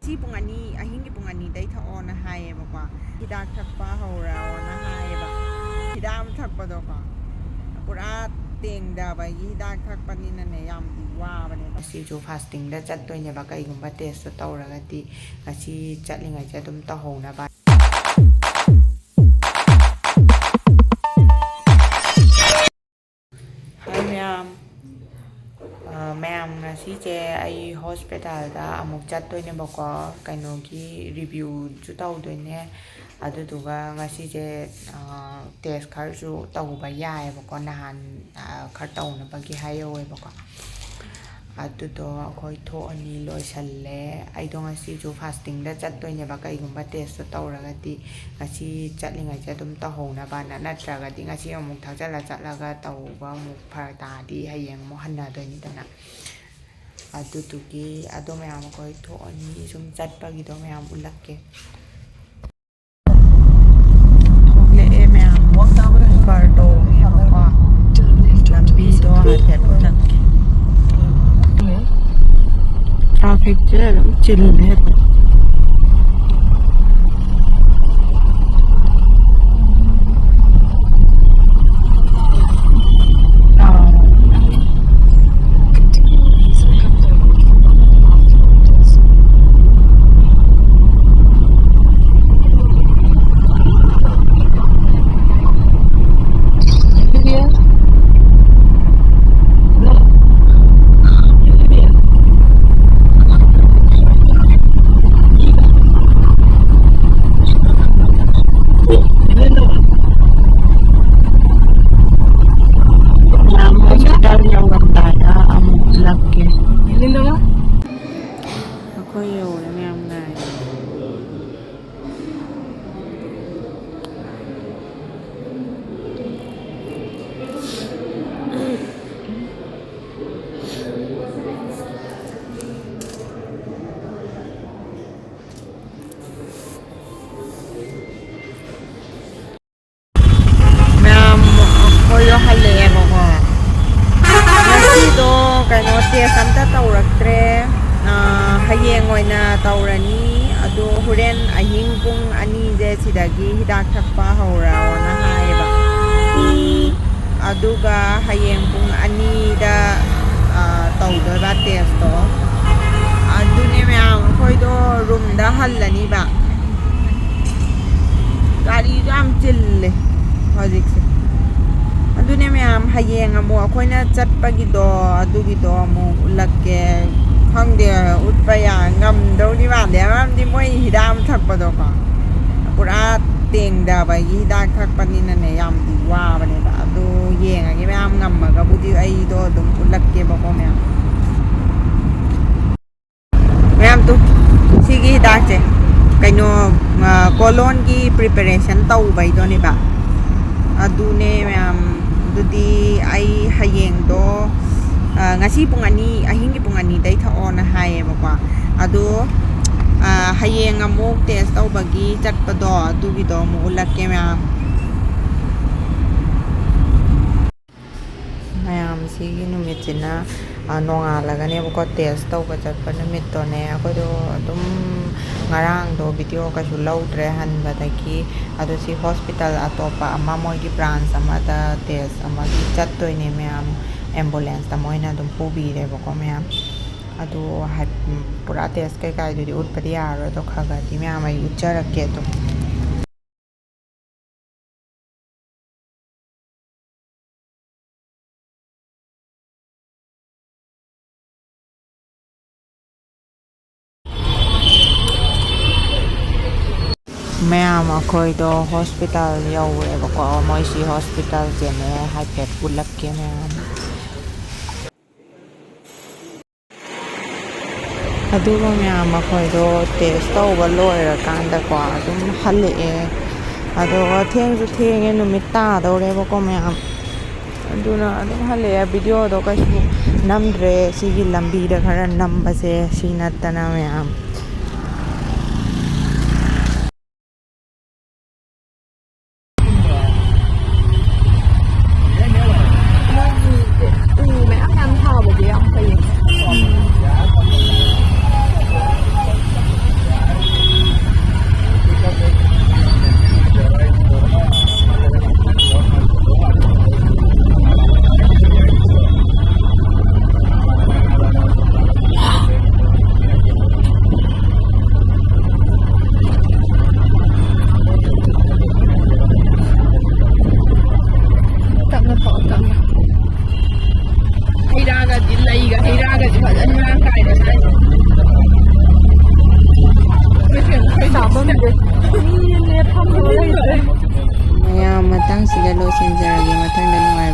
ꯉꯁꯤ ꯄꯨꯡ 2 ꯑꯍꯤꯡꯒꯤ ꯄꯨꯡ 2ꯗꯩ ꯊꯛꯑꯣꯅ ꯍꯥꯏꯌꯦꯕꯀꯣ ꯍꯤꯗꯥꯛ ꯊꯛꯄ ꯍꯧꯔꯣꯅ ꯍꯥꯏꯌꯦꯕ ꯍꯤꯗꯥꯛ ꯑꯃ ꯊꯛꯄꯗꯣꯀꯣ ꯄꯨꯔꯥ ꯇꯦꯡꯗꯕꯒꯤ ꯍꯤꯗꯥꯛ ꯊꯛꯄꯅꯤꯅꯅꯦ ꯌꯥꯝꯗꯤ ꯋꯥꯕꯅꯦꯕ ꯉꯁꯤꯁꯨ ꯐꯥꯁꯇꯤꯡꯗ ꯆꯠꯇꯣꯏꯅꯦꯕ ꯀꯩꯒꯨꯝꯕ ꯇꯦꯁꯇꯣ ꯇꯧꯔꯒꯗꯤ ꯉꯁꯤ ꯆꯠꯂꯤꯉꯩꯁꯦ ꯑꯗꯨꯝ ꯇꯧꯍꯧꯅꯕ ꯃꯌꯥꯝ ꯉꯁꯤꯁꯦ ꯑꯩ ꯍꯣꯁꯄꯤꯇꯥꯜꯗ ꯑꯃꯨꯛ ꯆꯠꯇꯣꯏꯅꯦꯕꯀꯣ ꯀꯩꯅꯣꯒꯤ ꯔꯤꯚ꯭ꯌꯨꯁꯨ ꯇꯧꯗꯣꯏꯅꯦ ꯑꯗꯨꯗꯨꯒ ꯉꯁꯤꯁꯦ ꯇꯦꯁ ꯈꯔꯁꯨ ꯇꯧꯕ ꯌꯥꯏꯑꯕꯀꯣ ꯅꯍꯥꯟ ꯈꯔ ꯇꯧꯅꯕꯒꯤ ꯍꯥꯏꯍꯧꯋꯦꯕꯀꯣ ꯑꯗꯨꯗꯣ ꯑꯩꯈꯣꯏ ꯊꯣꯛꯑꯅꯤ ꯂꯣꯏꯁꯜꯂꯦ ꯑꯩꯗꯣ ꯉꯁꯤꯁꯨ ꯐꯥꯁꯇꯤꯡꯗ ꯆꯠꯇꯣꯏꯅꯦꯕ ꯀꯩꯒꯨꯝꯕ ꯇꯦꯁꯇꯣ ꯇꯧꯔꯒꯗꯤ ꯉꯁꯤ ꯆꯠꯂꯤꯉꯩꯁꯦ ꯑꯗꯨꯝ ꯇꯧꯍꯧꯅꯕꯅ ꯅꯠꯇ꯭ꯔꯒꯗꯤ ꯉꯁꯤ ꯑꯃꯨꯛ ꯊꯛꯆꯜꯂ ꯆꯠꯂꯒ ꯇꯧꯕ ꯑꯃꯨꯛ ꯐꯔꯛ ꯇꯥꯔꯗꯤ ꯍꯌꯦꯡ ꯑꯃꯨꯛ ꯍꯟꯅꯗꯣꯏꯅꯤꯗꯅ ꯑꯗꯨꯗꯨꯒꯤ ꯑꯗꯣ ꯃꯌꯥꯝ ꯑꯩꯈꯣꯏ ꯊꯣꯛꯑꯅꯤ ꯁꯨꯝ ꯆꯠꯄꯒꯤꯗꯣ ꯃꯌꯥꯝ ꯎꯠꯂꯛꯀꯦ ꯊꯣꯛꯂꯛꯑꯦ ꯃꯌꯥꯝ ꯀꯔ ꯇꯧꯉꯦꯕꯀꯣ ꯂꯝꯕꯤꯗꯣ ꯍꯥꯏꯐꯦꯠ ꯎꯠꯂꯛꯀꯦ ट्रैफिक चिल है ꯀꯩꯅꯣ ꯇꯦꯁ ꯑꯝꯇ ꯇꯧꯔꯛꯇ꯭ꯔꯦ ꯍꯌꯦꯡ ꯑꯣꯏꯅ ꯇꯧꯔꯅꯤ ꯑꯗꯣ ꯍꯣꯔꯦꯟ ꯑꯍꯤꯡ ꯄꯨꯡ 2ꯁꯦ ꯁꯤꯗꯒꯤ ꯍꯤꯗꯥꯛ ꯊꯛꯄ ꯍꯧꯔꯣꯅ ꯍꯥꯏꯌꯦꯕ ꯑꯗꯨꯒ ꯍꯌꯦꯡ ꯄꯨꯡ 2ꯗ ꯇꯧꯗꯣꯏꯕ ꯇꯦꯁꯇꯣ ꯑꯗꯨꯅꯦ ꯃꯌꯥꯝ ꯑꯩꯈꯣꯏꯗꯣ ꯔꯨꯝꯗ ꯍꯜꯂꯅꯤꯕ ꯒꯥꯔꯤꯁꯨ ꯌꯥꯝ ꯆꯤꯜꯂꯦ ꯍꯧꯖꯤꯛꯁꯦ ꯑꯗꯨꯅꯦ ꯃꯌꯥꯝ ꯍꯌꯦꯡ ꯑꯃꯨꯛ ꯑꯩꯈꯣꯏꯅ ꯆꯠꯄꯒꯤꯗꯣ ꯑꯗꯨꯒꯤꯗꯣ ꯑꯃꯨꯛ ꯎꯠꯂꯛꯀꯦ ꯈꯪꯗꯦ ꯎꯠꯄ ꯉꯝꯗꯧꯗꯤ ꯃꯥꯟꯗꯦ ꯃꯔꯝꯗꯤ ꯃꯣꯏ ꯍꯤꯗꯥꯛ ꯑꯃ ꯊꯛꯄꯗꯣꯀꯣ ꯄꯨꯔꯥ ꯇꯦꯡꯗꯕꯒꯤ ꯍꯤꯗꯥꯛ ꯊꯛꯄꯅꯤꯅꯅꯦ ꯌꯥꯝꯗꯤ ꯋꯥꯕꯅꯦꯕ ꯑꯗꯨ ꯌꯦꯡꯉꯒꯦ ꯃꯌꯥꯝ ꯉꯝꯃꯒꯕꯨꯗꯤ ꯑꯩꯗꯣ ꯑꯗꯨꯝ ꯎꯠꯂꯛꯀꯦꯕꯀꯣ ꯃꯌꯥꯝ ꯁꯤꯒꯤ ꯍꯤꯗꯥꯛꯁꯦ ꯀꯩꯅꯣ ꯀꯣꯂꯣꯟꯒꯤ ꯄ꯭ꯔꯤꯄꯦꯔꯦꯁꯟ ꯇꯧꯕꯩꯗꯣꯅꯦꯕ ꯑꯗꯨꯅꯦ ꯃꯌꯥꯝ ꯑꯗꯨꯗꯤ ꯑꯩ ꯍꯌꯦꯡꯗꯣ ꯉꯁꯤ ꯄꯨꯡ 2 ꯑꯍꯤꯡꯒꯤ ꯄꯨꯡ 2ꯗꯩ ꯊꯛꯑꯣꯅ ꯍꯥꯏꯌꯦꯕꯀꯣ ꯑꯗꯣ ꯍꯌꯦꯡ ꯑꯃꯨꯛ ꯇꯦꯁ ꯇꯧꯕꯒꯤ ꯆꯠꯄꯗꯣ ꯑꯗꯨꯒꯤꯗꯣ ꯑꯃꯨꯛ ꯎꯠꯂꯛꯀꯦ ꯃꯌꯥꯝ ꯁꯤꯒꯤ ꯅꯨꯃꯤꯠꯁꯤꯅ ꯅꯣꯡꯉꯥꯜꯂꯒꯅꯦꯕꯀꯣ ꯇꯦꯁ ꯇꯧꯕ ꯆꯠꯄ ꯅꯨꯃꯤꯠꯇꯣꯅꯦ ꯑꯩꯈꯣꯏꯗꯣ ꯑꯗꯨꯝ ꯉꯔꯥꯡꯗꯣ ꯚꯤꯗꯤꯑꯣ ꯀꯩꯁꯨ ꯂꯧꯗ꯭ꯔꯦ ꯍꯟꯕꯗꯒꯤ ꯑꯗꯣ ꯁꯤ ꯍꯣꯁꯄꯤꯇꯥꯜ ꯑꯇꯣꯞꯄ ꯑꯃ ꯃꯣꯏꯒꯤ ꯕ꯭ꯔꯥꯟꯁ ꯑꯃꯗ ꯇꯦꯁ ꯑꯃꯒꯤ ꯆꯠꯇꯣꯏꯅꯦ ꯃꯌꯥꯝ ꯑꯦꯝꯕꯨꯂꯦꯟꯁꯇ ꯃꯣꯏꯅ ꯑꯗꯨꯝ ꯄꯨꯕꯤꯔꯦꯕꯀꯣ ꯃꯌꯥꯝ ꯑꯗꯣ ꯄꯨꯔꯥ ꯇꯦꯁ ꯀꯩꯀꯥꯗꯨꯗꯤ ꯎꯠꯄꯗꯤ ꯌꯥꯔꯣꯏ ꯑꯗꯣ ꯈꯔꯗꯤ ꯃꯌꯥꯝ ꯑꯩ ꯎꯠꯆꯔꯛꯀꯦ ꯑꯗꯣ ꯃꯌꯥꯝ ꯑꯩꯈꯣꯏꯗꯣ ꯍꯣꯁꯄꯤꯇꯥꯜ ꯌꯧꯔꯦꯕꯀꯣ ꯃꯣꯏꯁꯤ ꯍꯣꯁꯄꯤꯇꯥꯜꯁꯦꯅꯦ ꯍꯥꯏꯐꯦꯠ ꯎꯠꯂꯛꯀꯦ ꯃꯌꯥꯝ ꯑꯗꯨꯒ ꯃꯌꯥꯝ ꯑꯩꯈꯣꯏꯗꯣ ꯇꯦꯁ ꯇꯧꯕ ꯂꯣꯏꯔꯀꯥꯟꯗꯀꯣ ꯑꯗꯨꯝ ꯍꯜꯂꯛꯑꯦ ꯑꯗꯨꯒ ꯊꯦꯡꯁꯨ ꯊꯦꯡꯉꯦ ꯅꯨꯃꯤꯠ ꯇꯥꯗꯧꯔꯦꯕꯀꯣ ꯃꯌꯥꯝ ꯑꯗꯨꯅ ꯑꯗꯨꯝ ꯍꯜꯂꯛꯑꯦ ꯚꯤꯗꯤꯑꯣꯗꯣ ꯀꯩꯁꯨ ꯅꯝꯗ꯭ꯔꯦ ꯁꯤꯒꯤ ꯂꯝꯕꯤꯗ ꯈꯔ ꯅꯝꯕꯁꯦ ꯁꯤ ꯅꯠꯇꯅ ꯃꯌꯥꯝ ꯍꯩꯔꯥꯒꯗꯤ ꯂꯩꯒ ꯍꯩꯔꯥꯒꯗꯤ ꯐꯖꯅ ꯃꯔꯥꯡ ꯀꯥꯏꯅ ꯁꯥꯏ ꯃꯌꯥꯝ ꯃꯇꯥꯡꯁꯤꯗ ꯂꯣꯏꯁꯤꯟꯖꯔꯒꯦ ꯃꯊꯪꯗ ꯅꯨꯡꯉꯥꯏ